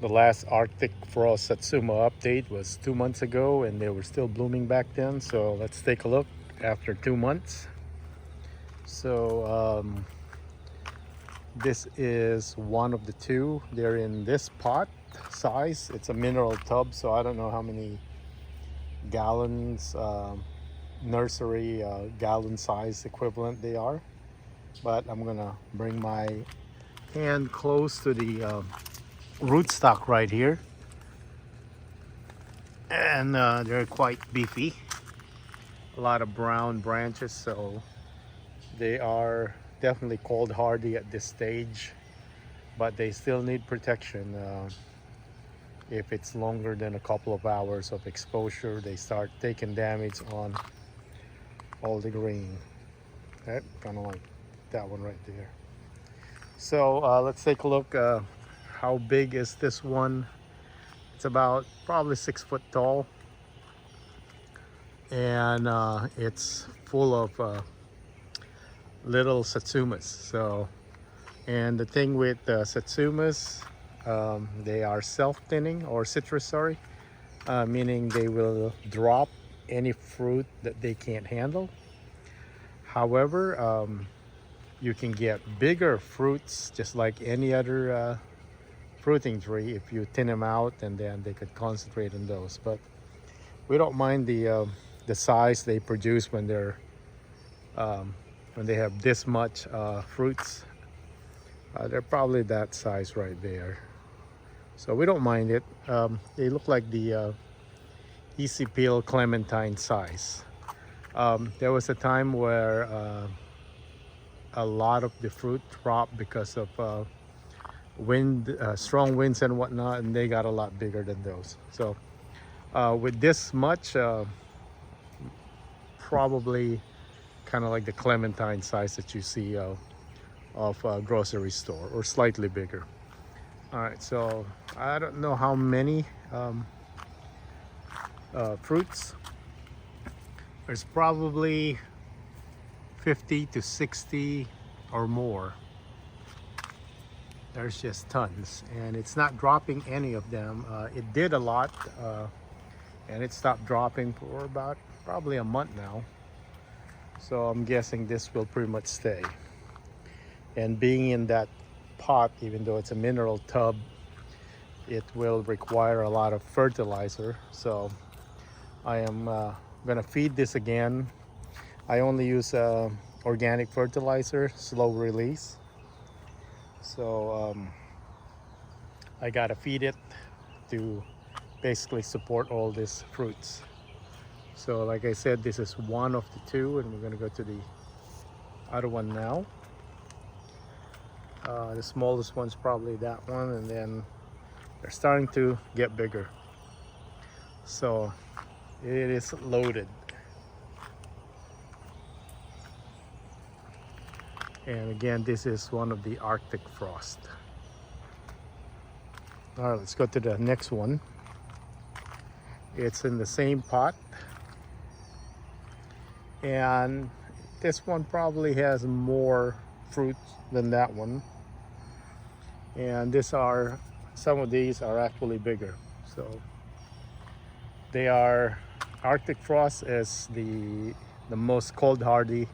The last Arctic Frost Satsuma update was 2 months ago and they were still blooming back then. So let's take a look after 2 months. So this is one of the two. They're in this pot size. It's a mineral tub, so I don't know how many gallons, nursery gallon size equivalent they are. But I'm gonna bring my hand close to the rootstock right here, and they're quite beefy. A lot of brown branches, so they are definitely cold hardy at this stage, but they still need protection. If it's longer than a couple of hours of exposure, they start taking damage on all the green. Okay, kind of like that one right there. So let's take a look. How big is this one? It's about probably 6 foot tall, and it's full of little Satsumas. So, and the thing with Satsumas, they are self-thinning or citrus, sorry, meaning they will drop any fruit that they can't handle. However, you can get bigger fruits just like any other fruiting tree if you thin them out, and then they could concentrate on those. But we don't mind the size they produce when they have this much fruits. They're probably that size right there, so we don't mind it. They look like the easy peel clementine size. There was a time where a lot of the fruit dropped because of strong winds and whatnot, and they got a lot bigger than those. So with this much, probably kind of like the clementine size that you see of a grocery store, or slightly bigger. All right, so I don't know how many fruits. There's probably 50 to 60 or more. There's just tons, and it's not dropping any of them. It did a lot, and it stopped dropping for about probably a month now. So I'm guessing this will pretty much stay. And being in that pot, even though it's a mineral tub, it will require a lot of fertilizer. So I am gonna feed this again. I only use organic fertilizer, slow release. So I gotta feed it to basically support all these fruits. So like I said, this is one of the two, and we're gonna go to the other one now. The smallest one's probably that one, and then they're starting to get bigger. So it is loaded. And again, this is one of the Arctic frost. All right, let's go to the next one. It's in the same pot, and this one probably has more fruit than that one. And some of these are actually bigger. So they are, Arctic frost is the most cold hardy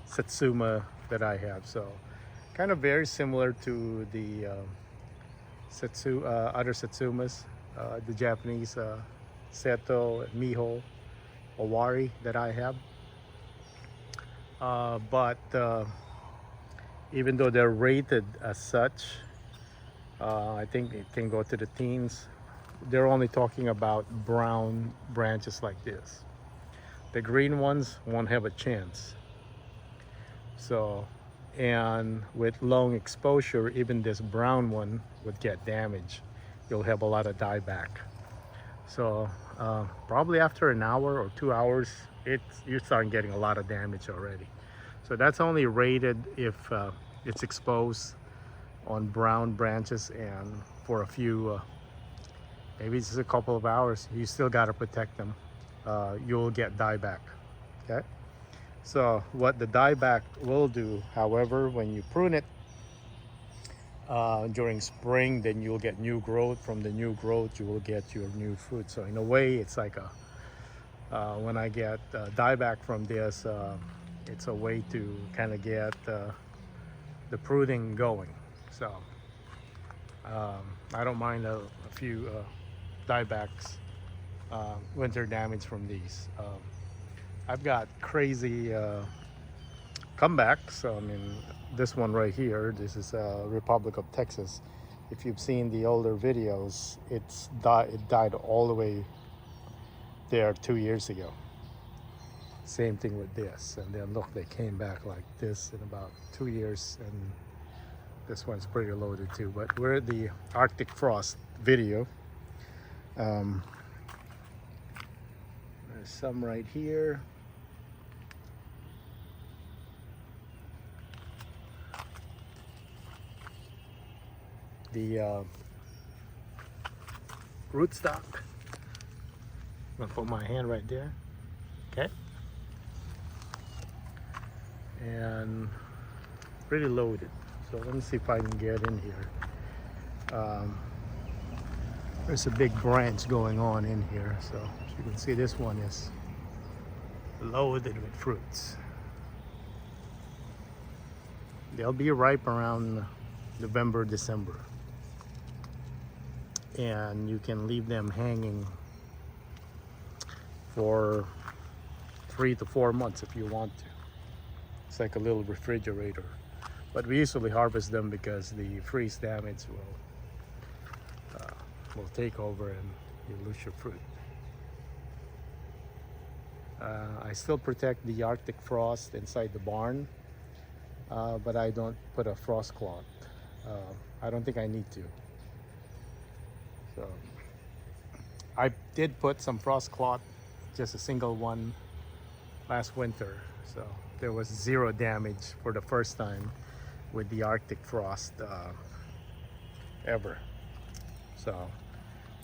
Satsuma that I have. So kind of very similar to the other Satsumas, the Japanese Seto, Miho, Owari that I have. But even though they're rated as such, I think it can go to the teens. They're only talking about brown branches like this. The green ones won't have a chance. So, and with long exposure, even this brown one would get damaged. You'll have a lot of dieback. So probably after an hour or 2 hours, you're starting getting a lot of damage already. So that's only rated if it's exposed on brown branches, and for a few, maybe just a couple of hours, you still got to protect them. You'll get dieback. Okay. So what the dieback will do, however, when you prune it, during spring, then you'll get new growth. From the new growth, you will get your new fruit. So in a way, it's like a when I get dieback from this, it's a way to kind of get the pruning going. So I don't mind a few diebacks, winter damage from these. I've got crazy comebacks. I mean, this one right here, this is Republic of Texas. If you've seen the older videos, it died all the way there 2 years ago. Same thing with this, and then look, they came back like this in about 2 years, and this one's pretty loaded too. But we're at the Arctic Frost video. There's some right here. The rootstock. I'm gonna put my hand right there. Okay. And pretty loaded. So let me see if I can get in here. There's a big branch going on in here. So as you can see, this one is loaded with fruits. They'll be ripe around November, December. And you can leave them hanging for 3 to 4 months if you want to. It's like a little refrigerator. But we usually harvest them because the freeze damage will take over and you lose your fruit. I still protect the Arctic frost inside the barn, but I don't put a frost cloth. I don't think I need to. So I did put some frost cloth, just a single one, last winter. So there was 0 damage for the first time with the Arctic frost ever. So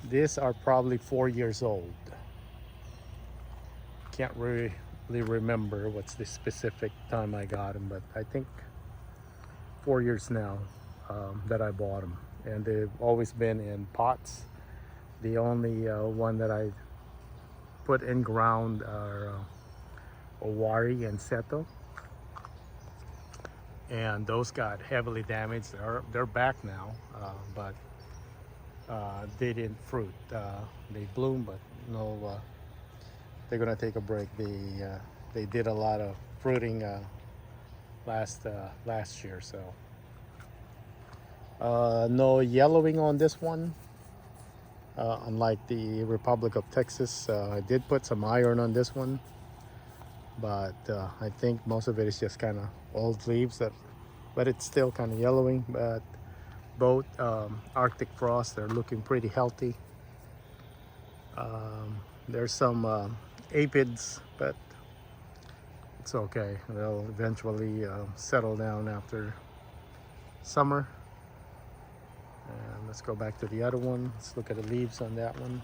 these are probably 4 years old. Can't really remember what's the specific time I got them, but I think 4 years now that I bought them. And they've always been in pots. The only one that I put in ground are Owari and Seto. And those got heavily damaged. They're back now, but they didn't fruit. They bloom, but no. They're gonna take a break. They did a lot of fruiting last year, so no yellowing on this one. Unlike the Republic of Texas, I did put some iron on this one, but I think most of it is just kind of old leaves, but it's still kind of yellowing. But both Arctic frost, they're looking pretty healthy. There's some aphids, but it's okay. They'll eventually settle down after summer. And let's go back to the other one. Let's look at the leaves on that one.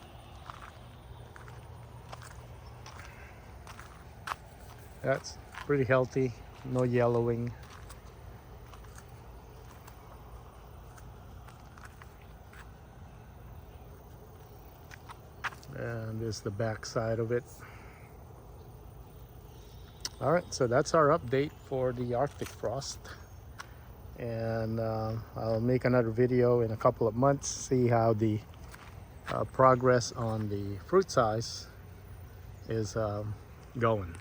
That's pretty healthy, no yellowing. And this is the back side of it. All right, so that's our update for the Arctic frost. And I'll make another video in a couple of months, see how the progress on the fruit size is going.